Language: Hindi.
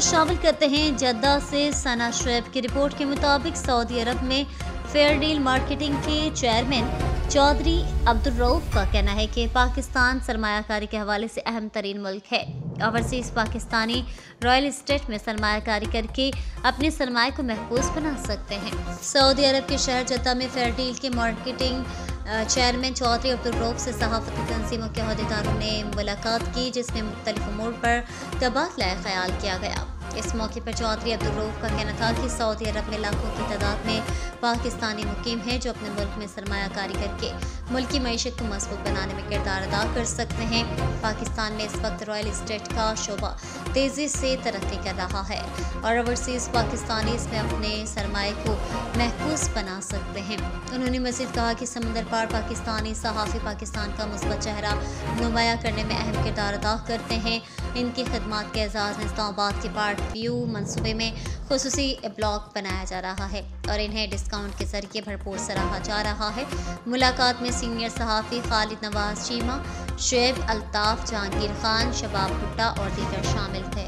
शामिल करते हैं जद्दा से सना शुएब की रिपोर्ट के मुताबिक सऊदी अरब में फेयर डील मार्केटिंग के चेयरमैन चौधरी अब्दुल रऊफ का कहना है कि पाकिस्तान सरमायाकारी के हवाले से अहम तरीन मुल्क है। ओवरसीज पाकिस्तानी रॉयल इस्टेट में सरमायाकारी करके अपने सरमाए को महफूज बना सकते हैं। सऊदी अरब के शहर जद्दा में फेयर डील के मार्केटिंग चेयरमैन चौधरी अब्दुल रऊफ से सहाफती तंजीमों के अहदेदारों ने मुलाकात की, जिसमें मुख्तलिफ उमूर पर तबादला ख्याल किया गया। इस मौके पर चौधरी अब्दुल रऊफ का कहना था कि सऊदी अरब में लाखों की तादाद में पाकिस्तानी मुकीम हैं जो अपने मुल्क में सरमायाकारी करके मुल्क की मईशत को मजबूत बनाने में किरदार अदा कर सकते हैं। पाकिस्तान में इस वक्त रॉयल इस्टेट का शोबा तेज़ी से तरक्की कर रहा है और ओवरसीज पाकिस्तानी इसमें अपने सरमाए को महफूज बना सकते हैं। उन्होंने मज़ीद कहा कि समंदर पार पाकिस्तानी सहाफ़ी पाकिस्तान का मुस्बत चेहरा नुमाया करने में अहम किरदार अदा करते हैं। इनकी खदमात के एजाज़ में इस्लामाबाद के पार्ट व्यू मनसूबे में खुसूसी ब्लॉक बनाया जा रहा है और इन्हें डिस्काउंट के जरिए भरपूर सराहा जा रहा है। मुलाकात में सीनियर सहाफ़ी खालिद नवाज चीमा, शुएब अल्ताफ़, जहांगीर खान, शबाब भुट्टा और दीगर शामिल थे।